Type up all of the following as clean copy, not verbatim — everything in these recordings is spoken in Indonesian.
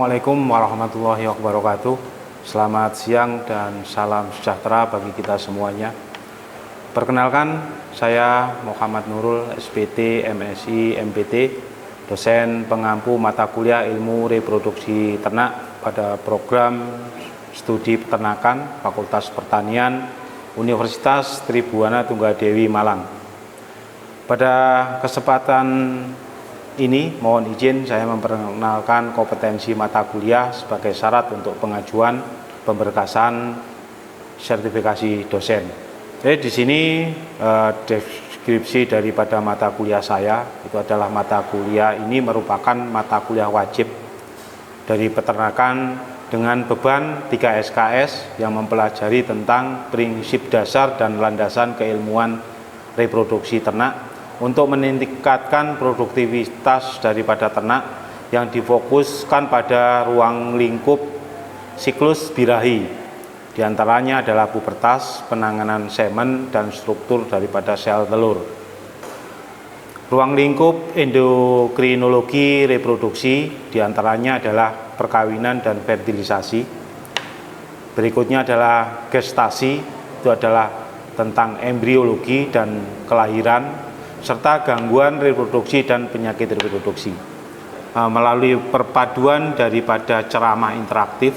Assalamualaikum warahmatullahi wabarakatuh. Selamat siang dan salam sejahtera bagi kita semuanya. Perkenalkan, saya Muhammad Nurul, SPT, MSI, MPT, dosen pengampu mata kuliah ilmu reproduksi ternak pada program studi peternakan Fakultas Pertanian Universitas Tribhuwana Tunggadewi Malang. Pada kesempatan ini mohon izin saya memperkenalkan kompetensi mata kuliah sebagai syarat untuk pengajuan pemberkasan sertifikasi dosen. Jadi di sini deskripsi daripada mata kuliah saya itu adalah mata kuliah ini merupakan mata kuliah wajib dari peternakan dengan beban 3 SKS yang mempelajari tentang prinsip dasar dan landasan keilmuan reproduksi ternak untuk meningkatkan produktivitas daripada ternak yang difokuskan pada ruang lingkup siklus birahi. Di antaranya adalah pubertas, penanganan semen, dan struktur daripada sel telur. Ruang lingkup endokrinologi reproduksi di antaranya adalah perkawinan dan fertilisasi. Berikutnya adalah gestasi, itu adalah tentang embriologi dan kelahiran, serta gangguan reproduksi dan penyakit reproduksi. Melalui perpaduan daripada ceramah interaktif,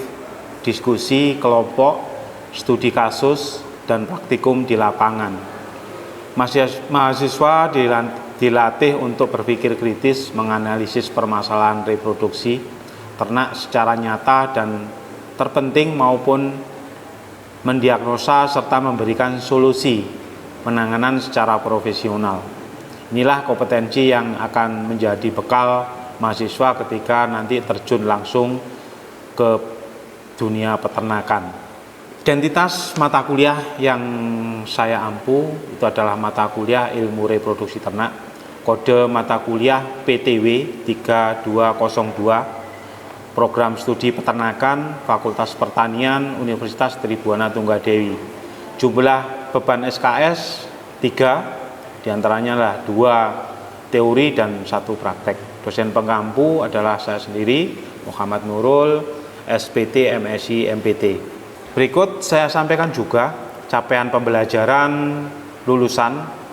diskusi kelompok, studi kasus, dan praktikum di lapangan. Mahasiswa dilatih untuk berpikir kritis, menganalisis permasalahan reproduksi ternak secara nyata dan terpenting maupun mendiagnosa serta memberikan solusi penanganan secara profesional. Inilah kompetensi yang akan menjadi bekal mahasiswa ketika nanti terjun langsung ke dunia peternakan. Identitas mata kuliah yang saya ampu itu adalah mata kuliah ilmu reproduksi ternak, kode mata kuliah PTW 3202, program studi peternakan Fakultas Pertanian Universitas Tribhuwana Tunggadewi. Jumlah beban SKS 3, diantaranya adalah 2 teori dan 1 praktek. Dosen pengampu adalah saya sendiri, Muhammad Nurul, SPT, MSI, MPT. Berikut saya sampaikan juga capaian pembelajaran lulusan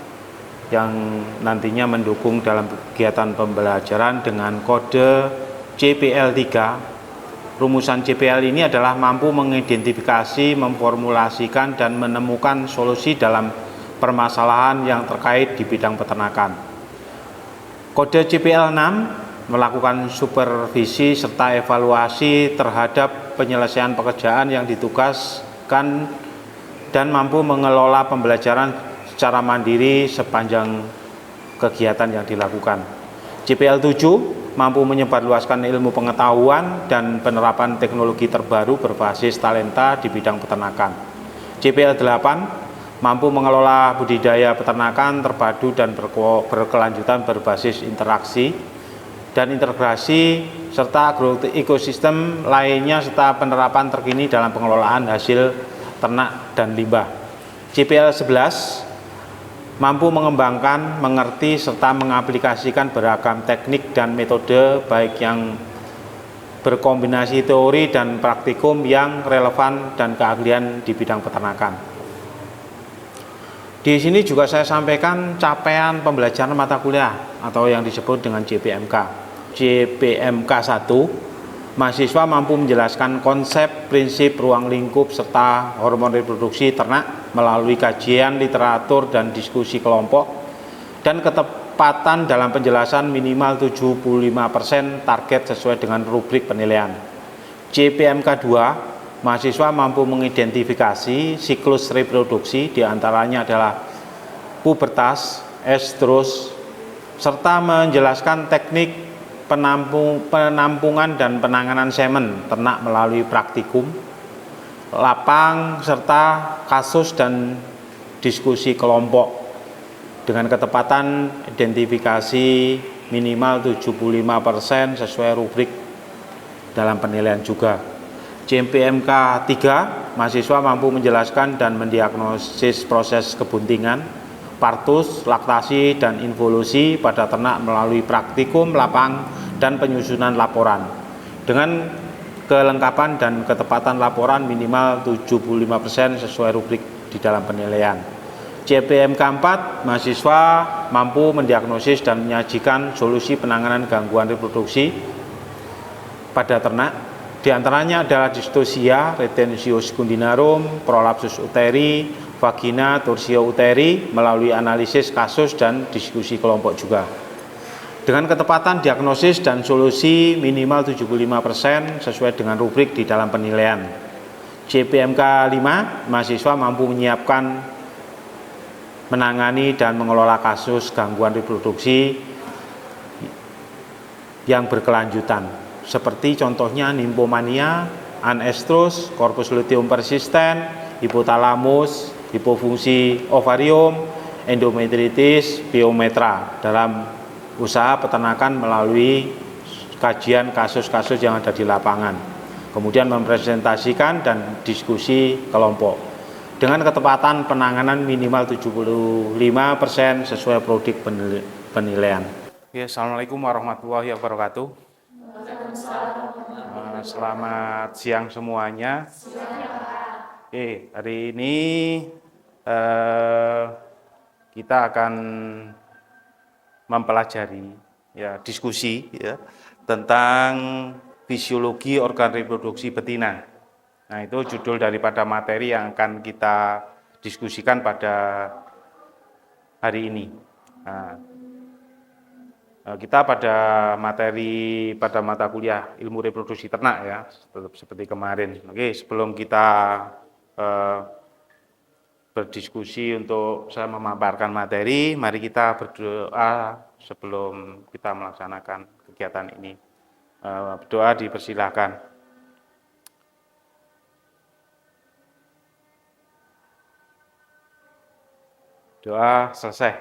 yang nantinya mendukung dalam kegiatan pembelajaran dengan kode CPL 3. Rumusan CPL ini adalah mampu mengidentifikasi, memformulasikan, dan menemukan solusi dalam permasalahan yang terkait di bidang peternakan. Kode CPL 6 melakukan supervisi serta evaluasi terhadap penyelesaian pekerjaan yang ditugaskan dan mampu mengelola pembelajaran secara mandiri sepanjang kegiatan yang dilakukan. CPL 7 mampu menyebarluaskan ilmu pengetahuan dan penerapan teknologi terbaru berbasis talenta di bidang peternakan. CPL 8 mampu mengelola budidaya peternakan terpadu dan berkelanjutan berbasis interaksi dan integrasi serta ekosistem lainnya serta penerapan terkini dalam pengelolaan hasil ternak dan limbah. CPL 11 mampu mengembangkan, mengerti serta mengaplikasikan beragam teknik dan metode baik yang berkombinasi teori dan praktikum yang relevan dan keahlian di bidang peternakan. Di sini juga saya sampaikan capaian pembelajaran mata kuliah atau yang disebut dengan JPMK. JPMK 1, mahasiswa mampu menjelaskan konsep, prinsip, ruang lingkup, serta hormon reproduksi ternak melalui kajian literatur dan diskusi kelompok, dan ketepatan dalam penjelasan minimal 75% target sesuai dengan rubrik penilaian. JPMK 2, mahasiswa mampu mengidentifikasi siklus reproduksi, diantaranya adalah pubertas, estrus, serta menjelaskan teknik penampungan dan penanganan semen ternak melalui praktikum, lapang, serta kasus dan diskusi kelompok dengan ketepatan identifikasi minimal 75% sesuai rubrik dalam penilaian juga. JPMK 3, mahasiswa mampu menjelaskan dan mendiagnosis proses kebuntingan, partus, laktasi, dan involusi pada ternak melalui praktikum, lapang, dan penyusunan laporan. dengan kelengkapan dan ketepatan laporan minimal 75% sesuai rubrik di dalam penilaian. CPMK 4, mahasiswa mampu mendiagnosis dan menyajikan solusi penanganan gangguan reproduksi pada ternak. Di antaranya adalah distosia, retensio secundinarum, prolapsus uteri, vagina, torsio uteri melalui analisis kasus dan diskusi kelompok juga. Dengan ketepatan diagnosis dan solusi minimal 75% sesuai dengan rubrik di dalam penilaian. CPMK 5, mahasiswa mampu menyiapkan, menangani dan mengelola kasus gangguan reproduksi yang berkelanjutan, seperti contohnya nymphomania, anestrus, corpus luteum persisten, hipotalamus, hipofungsi ovarium, endometritis, biometra dalam usaha peternakan melalui kajian kasus-kasus yang ada di lapangan, kemudian mempresentasikan dan diskusi kelompok dengan ketepatan penanganan minimal 75% sesuai prodik penilaian. Ya, Assalamualaikum warahmatullahi wabarakatuh. Selamat siang semuanya. Hari ini kita akan mempelajari diskusi tentang fisiologi organ reproduksi betina. Nah, itu judul daripada materi yang akan kita diskusikan pada hari ini. Kita pada mata kuliah ilmu reproduksi ternak ya, tetap seperti kemarin. Oke, sebelum kita berdiskusi untuk saya memaparkan materi, mari kita berdoa sebelum kita melaksanakan kegiatan ini. Berdoa dipersilahkan. Doa selesai.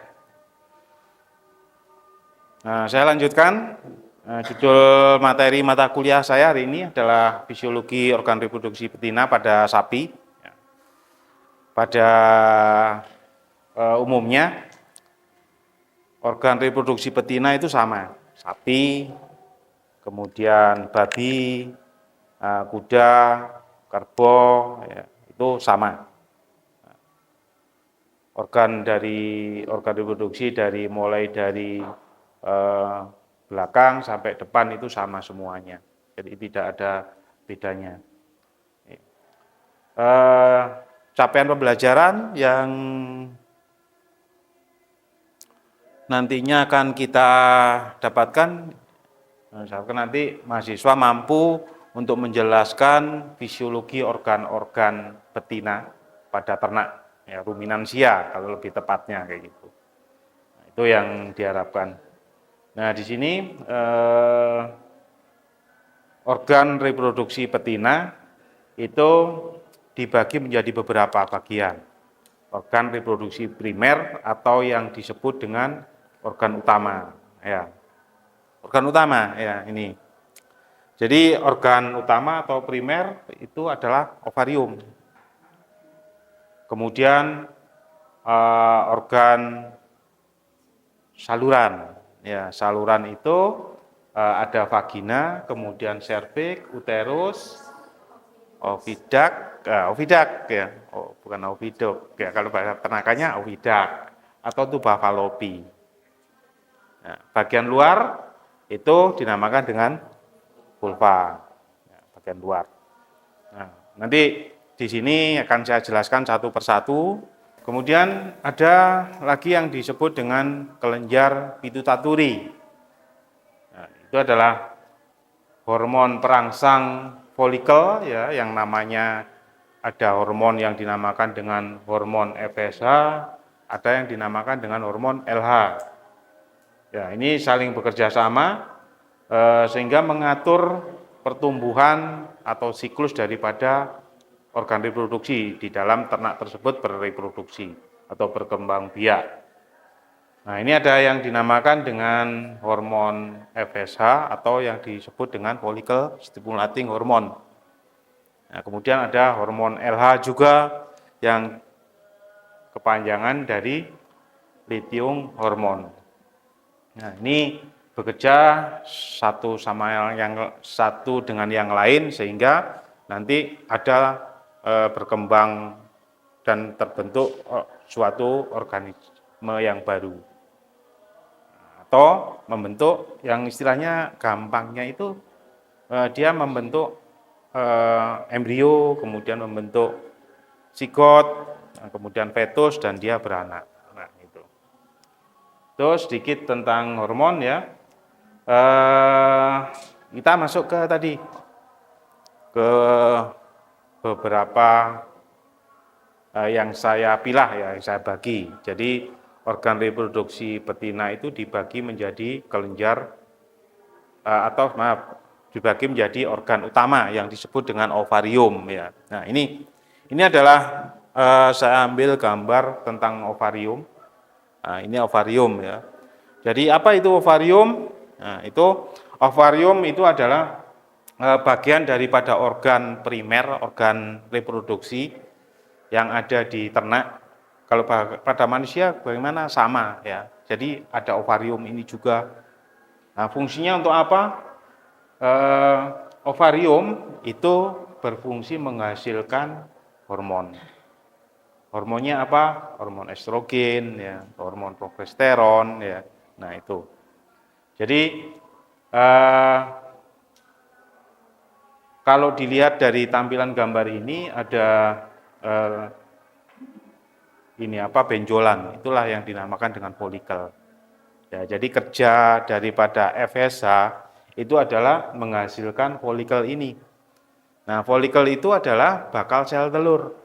Saya lanjutkan. Judul materi mata kuliah saya hari ini adalah fisiologi organ reproduksi betina pada sapi. Pada umumnya organ reproduksi betina itu sama, sapi, kemudian babi, kuda, kerbau, itu sama. Organ reproduksi mulai dari belakang sampai depan itu sama semuanya, jadi tidak ada bedanya. Capaian pembelajaran yang nantinya akan kita dapatkan, misalkan nanti mahasiswa mampu untuk menjelaskan fisiologi organ-organ betina pada ternak, ruminansia kalau lebih tepatnya kayak gitu. Nah, itu yang diharapkan. Nah, di sini organ reproduksi betina itu dibagi menjadi beberapa bagian. Organ reproduksi primer atau yang disebut dengan organ utama. Organ utama ini. Jadi organ utama atau primer itu adalah ovarium. Kemudian organ saluran. Saluran itu ada vagina, kemudian serviks, uterus, ovidak, bukan oviduk, kalau bahasa ternakannya ovidak atau tuba falopi. Bagian luar itu dinamakan dengan vulva, bagian luar. Nanti di sini akan saya jelaskan satu persatu. Kemudian ada lagi yang disebut dengan kelenjar pituitari. Itu adalah hormon perangsang folikel yang namanya, ada hormon yang dinamakan dengan hormon FSH, ada yang dinamakan dengan hormon LH. Ini saling bekerja sama sehingga mengatur pertumbuhan atau siklus daripada organ reproduksi di dalam ternak tersebut bereproduksi atau berkembang biak. Nah, ini ada yang dinamakan dengan hormon FSH atau yang disebut dengan follicle stimulating hormone. Nah, kemudian ada hormon LH juga yang kepanjangan dari lutein hormone. Nah, ini bekerja satu dengan yang lain sehingga nanti ada berkembang dan terbentuk suatu organisme yang baru atau membentuk yang istilahnya gampangnya itu dia membentuk embrio, kemudian membentuk zigot, kemudian fetus dan dia beranak. Nah, itu. Terus sedikit tentang hormon ya. Kita masuk ke tadi ke beberapa yang saya pilah ya, yang saya bagi. Jadi organ reproduksi betina itu dibagi menjadi kelenjar dibagi menjadi organ utama yang disebut dengan ovarium ya. Nah, ini adalah saya ambil gambar tentang ovarium. Nah, ini ovarium ya. Jadi apa itu ovarium? Nah, ovarium itu adalah bagian daripada organ primer, organ reproduksi yang ada di ternak. Kalau pada manusia bagaimana? Sama ya. Jadi ada ovarium ini juga. Nah, fungsinya untuk apa? Ovarium itu berfungsi menghasilkan hormon. Hormonnya apa? Hormon estrogen, ya, hormon progesteron, ya. Nah itu. Jadi kalau dilihat dari tampilan gambar ini ada benjolan. Itulah yang dinamakan dengan folikel. Ya, jadi kerja daripada FSH itu adalah menghasilkan folikel ini. Nah, folikel itu adalah bakal sel telur.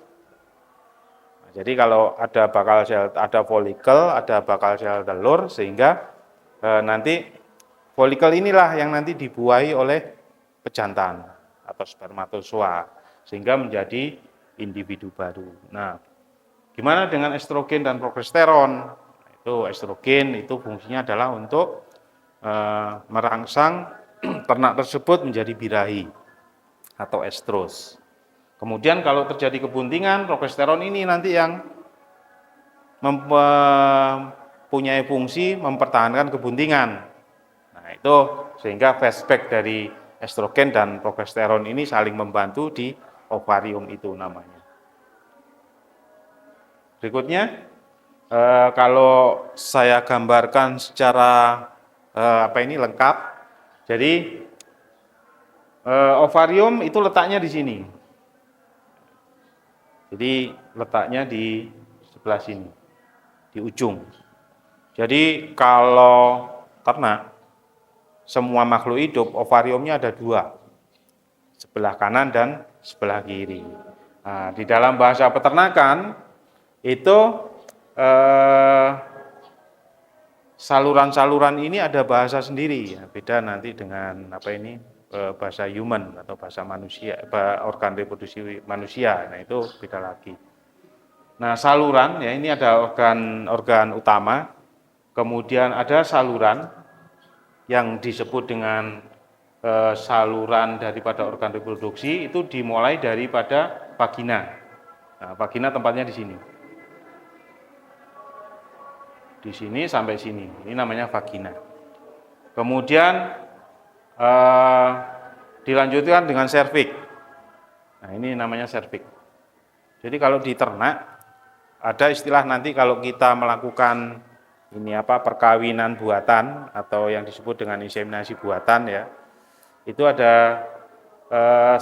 Nah, jadi kalau ada folikel, ada bakal sel telur, sehingga nanti folikel inilah yang nanti dibuahi oleh pejantan atau spermatozoa, sehingga menjadi individu baru. Nah, gimana dengan estrogen dan progesteron? Itu estrogen itu fungsinya adalah untuk merangsang ternak tersebut menjadi birahi atau estros. Kemudian kalau terjadi kebuntingan, progesteron ini nanti yang mempunyai fungsi mempertahankan kebuntingan. Nah, itu sehingga fastback dari estrogen dan progesteron ini saling membantu di ovarium itu namanya. Berikutnya, kalau saya gambarkan secara lengkap, jadi ovarium itu letaknya di sini. Jadi letaknya di sebelah sini, di ujung. Jadi kalau ternak, semua makhluk hidup, ovariumnya ada dua, sebelah kanan dan sebelah kiri. Nah, di dalam bahasa peternakan itu saluran-saluran ini ada bahasa sendiri, ya. Beda nanti dengan bahasa human atau bahasa manusia, organ reproduksi manusia. Nah, itu beda lagi. Nah, saluran ya, ini ada organ utama, kemudian ada saluran yang disebut dengan saluran daripada organ reproduksi, itu dimulai daripada vagina. Nah, vagina tempatnya di sini. Di sini sampai sini, ini namanya vagina. Kemudian dilanjutkan dengan serviks. Nah, ini namanya serviks. Jadi kalau di ternak ada istilah nanti kalau kita melakukan perkawinan buatan atau yang disebut dengan inseminasi buatan ya, itu ada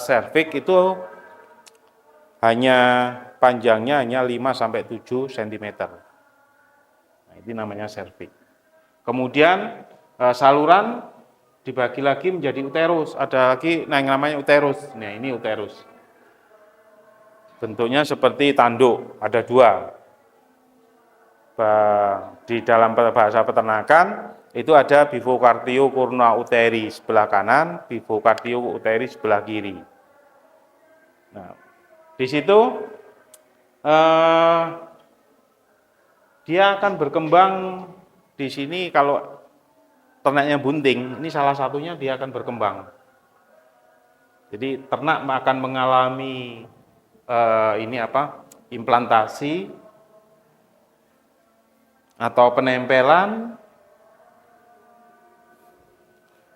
serviks itu panjangnya hanya 5 sampai 7 cm. Nah, ini namanya serviks. Kemudian saluran dibagi lagi menjadi uterus. Ada lagi yang namanya uterus. Nah, ini uterus. Bentuknya seperti tanduk, ada dua. Di dalam bahasa peternakan itu ada bifocardio cornua uteri sebelah kanan, bifocardio uteri sebelah kiri. Nah, di situ dia akan berkembang di sini. Kalau ternaknya bunting, ini salah satunya dia akan berkembang. Jadi ternak akan mengalami implantasi atau penempelan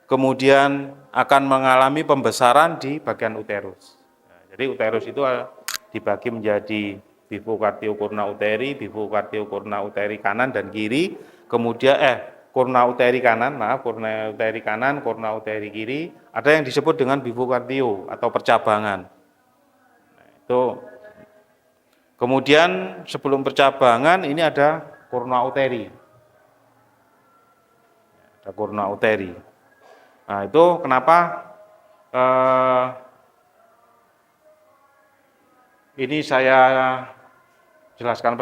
kemudian akan mengalami pembesaran di bagian uterus. Nah, jadi uterus itu dibagi menjadi bifurcatio corona uteri, bifurcatio corona uteri kanan dan kiri, kemudian corona uteri kanan, corona uteri kanan, corona uteri kiri, ada yang disebut dengan bifurcatio atau percabangan. Nah, itu kemudian sebelum percabangan ini ada corona uteri. Ada corona uteri. Nah, itu kenapa ini saya jelaskan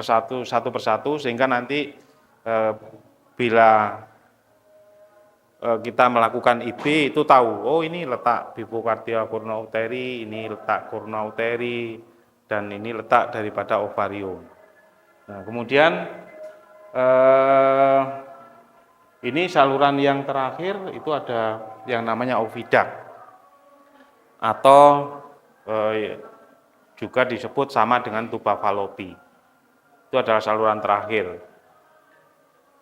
satu persatu sehingga nanti bila kita melakukan IB itu tahu, oh ini letak bifurcatia corona uteri, ini letak corona uteri, dan ini letak daripada ovarium. Nah, kemudian ini saluran yang terakhir itu ada yang namanya oviduct atau juga disebut sama dengan tuba Fallopi. Itu adalah saluran terakhir.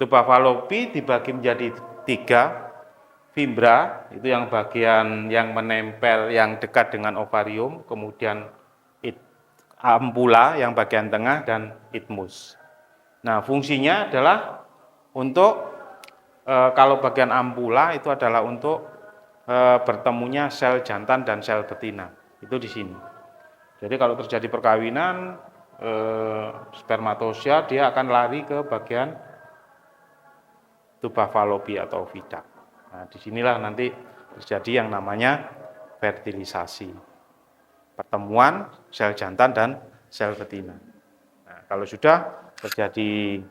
Tuba Fallopi dibagi menjadi 3, fimbra itu yang bagian yang menempel yang dekat dengan ovarium, kemudian ampula yang bagian tengah, dan isthmus. Nah, fungsinya adalah untuk kalau bagian ampula itu adalah untuk bertemunya sel jantan dan sel betina. Itu di sini. Jadi kalau terjadi perkawinan spermatozoa dia akan lari ke bagian tuba Fallopi atau oviduct. Nah, disinilah nanti terjadi yang namanya fertilisasi, pertemuan sel jantan dan sel betina. Nah, kalau sudah terjadi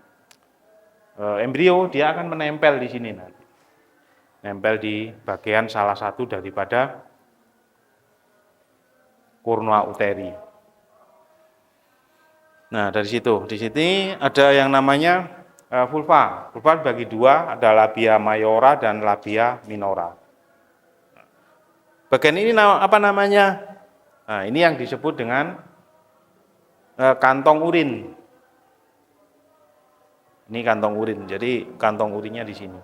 embrio, dia akan menempel di sini nanti, nempel di bagian salah satu daripada corona uteri. Nah, dari situ, di sini ada yang namanya vulva. Vulva dibagi 2, ada labia mayora dan labia minora. Bagian ini apa namanya? Nah, ini yang disebut dengan kantong urin. Ini kantong urin. Jadi kantong urinnya di sini.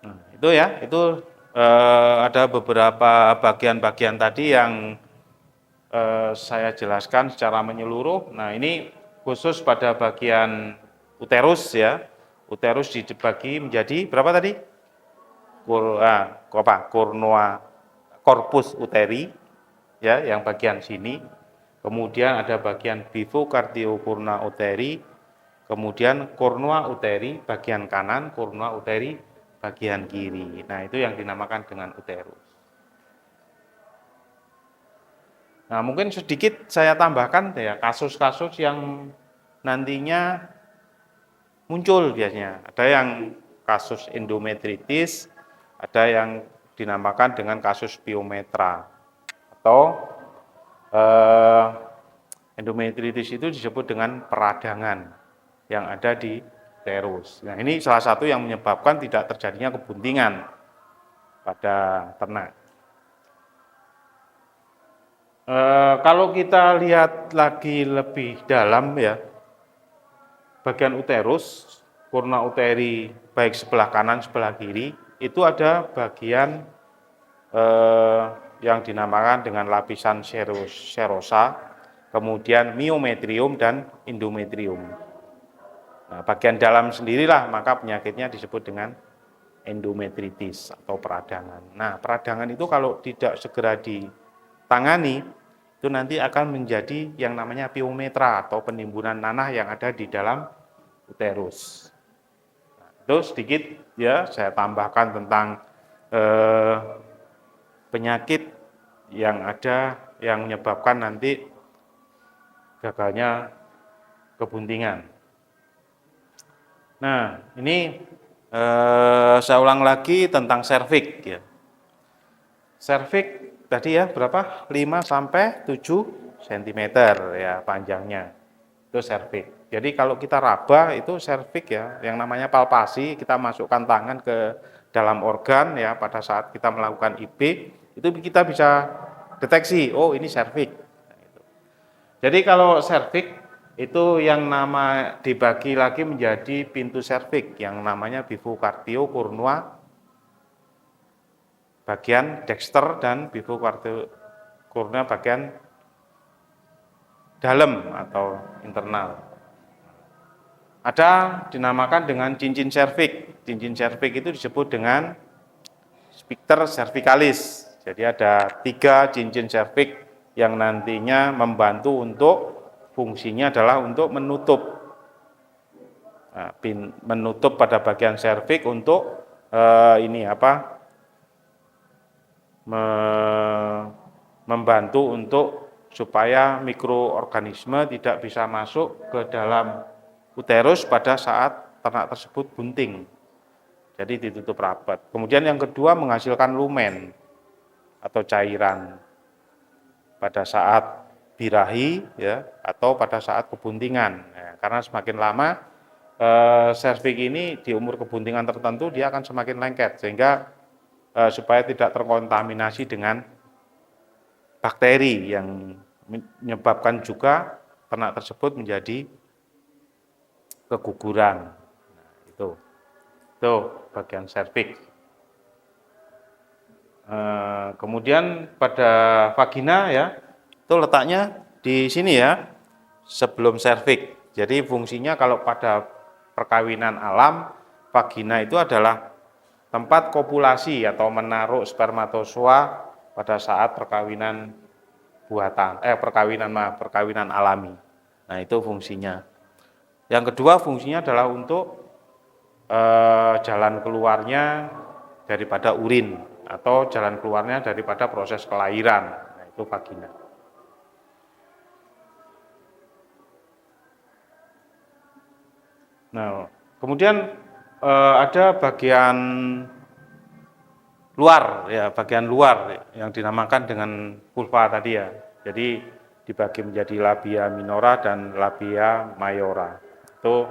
Nah, itu ya, itu ada beberapa bagian-bagian tadi yang saya jelaskan secara menyeluruh. Nah, ini khusus pada bagian uterus ya. Uterus dibagi menjadi berapa tadi? Corpus uteri ya, yang bagian sini. Kemudian ada bagian bifurcatio corona uteri, kemudian corona uteri bagian kanan, corona uteri bagian kiri. Nah, itu yang dinamakan dengan uterus. Nah, mungkin sedikit saya tambahkan ya, kasus-kasus yang nantinya muncul biasanya. Ada yang kasus endometritis, ada yang dinamakan dengan kasus piometra. Atau endometritis itu disebut dengan peradangan yang ada di uterus. Nah, ini salah satu yang menyebabkan tidak terjadinya kebuntingan pada ternak. Kalau kita lihat lagi lebih dalam ya, bagian uterus, corona uteri baik sebelah kanan sebelah kiri, itu ada bagian yang dinamakan dengan lapisan serosa, kemudian myometrium dan endometrium. Nah, bagian dalam sendirilah maka penyakitnya disebut dengan endometritis atau peradangan. Nah, peradangan itu kalau tidak segera ditangani, itu nanti akan menjadi yang namanya piometra atau penimbunan nanah yang ada di dalam uterus. Nah, itu sedikit ya saya tambahkan tentang penyakit yang ada yang menyebabkan nanti gagalnya kebuntingan. Nah, ini saya ulang lagi tentang serviks ya. Serviks tadi ya berapa? 5 sampai 7 cm ya panjangnya. Itu serviks. Jadi kalau kita raba itu serviks ya, yang namanya palpasi, kita masukkan tangan ke dalam organ ya pada saat kita melakukan IB, itu kita bisa deteksi, oh ini serviks. Nah, gitu. Jadi kalau serviks itu yang nama dibagi lagi menjadi pintu serviks yang namanya bifocardio cornua bagian dexter dan bifocardio cornua bagian dalam atau internal. Ada dinamakan dengan cincin serviks. Cincin serviks itu disebut dengan sphincter cervicalis. Jadi ada 3 cincin serviks yang nantinya membantu untuk fungsinya adalah untuk menutup. Nah, menutup pada bagian serviks untuk membantu untuk supaya mikroorganisme tidak bisa masuk ke dalam uterus pada saat ternak tersebut bunting. Jadi ditutup rapat. Kemudian yang kedua menghasilkan lumen atau cairan pada saat birahi ya atau pada saat kebuntingan. Ya, karena semakin lama serviks ini di umur kebuntingan tertentu dia akan semakin lengket sehingga supaya tidak terkontaminasi dengan bakteri yang menyebabkan juga ternak tersebut menjadi keguguran. Nah, itu bagian serviks. Kemudian pada vagina ya, itu letaknya di sini ya, sebelum serviks. Jadi fungsinya kalau pada perkawinan alam, vagina itu adalah tempat kopulasi atau menaruh spermatozoa pada saat perkawinan perkawinan alami. Nah, itu fungsinya. Yang kedua fungsinya adalah untuk jalan keluarnya daripada urin atau jalan keluarnya daripada proses kelahiran. Nah, itu vagina. Nah, kemudian ada bagian luar ya, bagian luar yang dinamakan dengan vulva tadi ya. Jadi dibagi menjadi labia minora dan labia mayora. Itu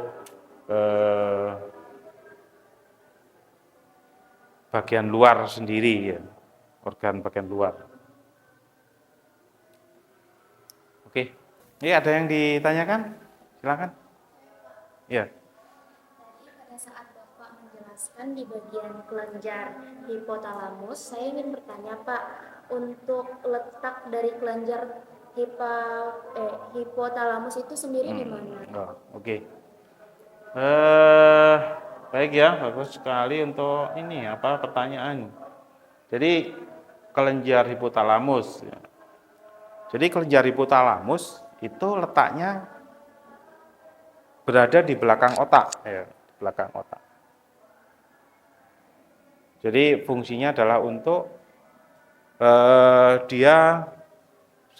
bagian luar sendiri ya, organ bagian luar. Oke, ini ada yang ditanyakan? Silakan. Ya. Tadi pada saat Bapak menjelaskan di bagian kelenjar hipotalamus, saya ingin bertanya Pak, untuk letak dari kelenjar hipotalamus itu sendiri di mana? Oke. Baik ya, bagus sekali untuk ini pertanyaan. Jadi kelenjar hipotalamus. Ya. Jadi kelenjar hipotalamus itu letaknya berada di belakang otak, ya, di belakang otak. Jadi fungsinya adalah untuk dia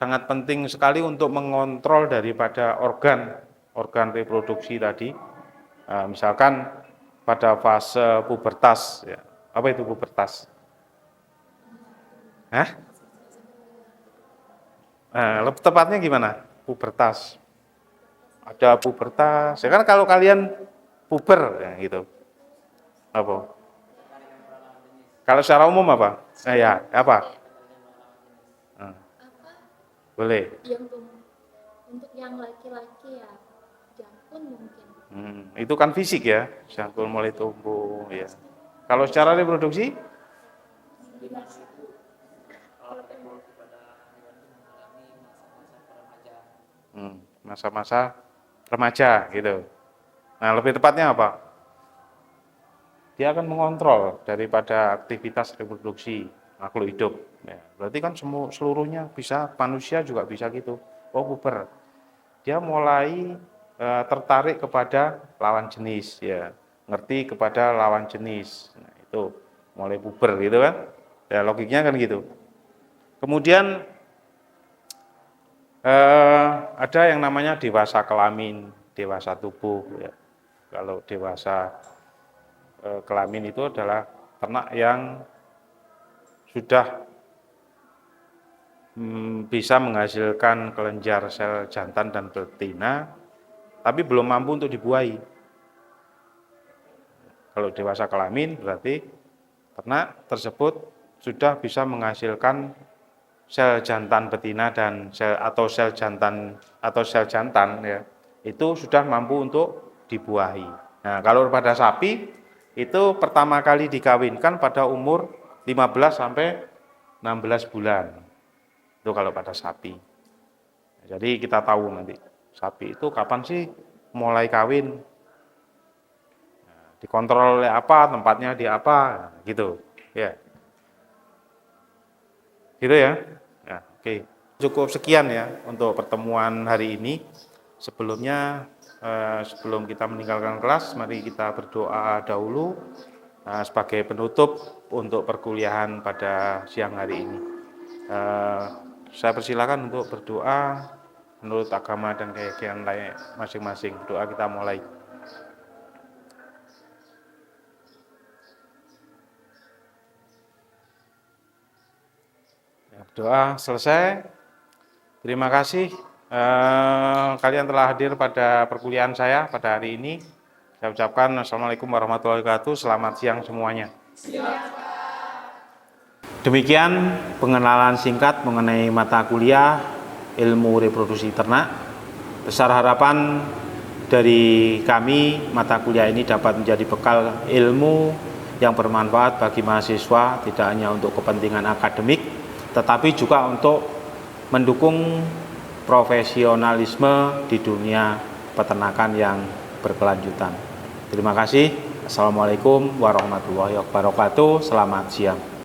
sangat penting sekali untuk mengontrol daripada organ reproduksi tadi. Misalkan pada fase pubertas, ya. Apa itu pubertas? Lebih tepatnya gimana? Pubertas. Ada pubertas. Ya kan kalau kalian puber, ya gitu. Apa? Kalau secara umum apa? Ya, apa? Boleh. Untuk yang laki-laki ya, jangkul mungkin. Itu kan fisik ya, jangkul mulai tumbuh ya. Kalau secara reproduksi? Masa-masa remaja gitu. Nah, lebih tepatnya apa? Dia akan mengontrol daripada aktivitas reproduksi makhluk hidup. Ya, berarti kan seluruhnya bisa, manusia juga bisa gitu. Oh, puber. Dia mulai tertarik kepada lawan jenis, ya, ngerti kepada lawan jenis. Nah, itu mulai puber gitu kan? Ya, logiknya kan gitu. Kemudian ada yang namanya dewasa kelamin, dewasa tubuh. Ya. Kalau dewasa kelamin itu adalah ternak yang sudah bisa menghasilkan kelenjar sel jantan dan betina, tapi belum mampu untuk dibuahi. Kalau dewasa kelamin berarti ternak tersebut sudah bisa menghasilkan sel jantan betina dan sel jantan ya, itu sudah mampu untuk dibuahi. Nah, kalau pada sapi itu pertama kali dikawinkan pada umur 15 sampai 16 bulan. Itu kalau pada sapi. Jadi kita tahu nanti sapi itu kapan sih mulai kawin. Dikontrol oleh apa, tempatnya di apa, gitu. Ya. Gitu ya. Ya, oke. Cukup sekian ya untuk pertemuan hari ini. Sebelumnya sebelum kita meninggalkan kelas, mari kita berdoa dahulu sebagai penutup untuk perkuliahan pada siang hari ini. Saya persilakan untuk berdoa menurut agama dan keyakinan lain masing-masing. Doa kita mulai. Doa selesai. Terima kasih kalian telah hadir pada perkuliahan saya pada hari ini. Saya ucapkan Assalamualaikum warahmatullahi wabarakatuh. Selamat siang semuanya. Demikian pengenalan singkat mengenai mata kuliah ilmu reproduksi ternak. Besar harapan dari kami mata kuliah ini dapat menjadi bekal ilmu yang bermanfaat bagi mahasiswa, tidak hanya untuk kepentingan akademik, tetapi juga untuk mendukung profesionalisme di dunia peternakan yang berkelanjutan. Terima kasih. Assalamualaikum warahmatullahi wabarakatuh. Selamat siang.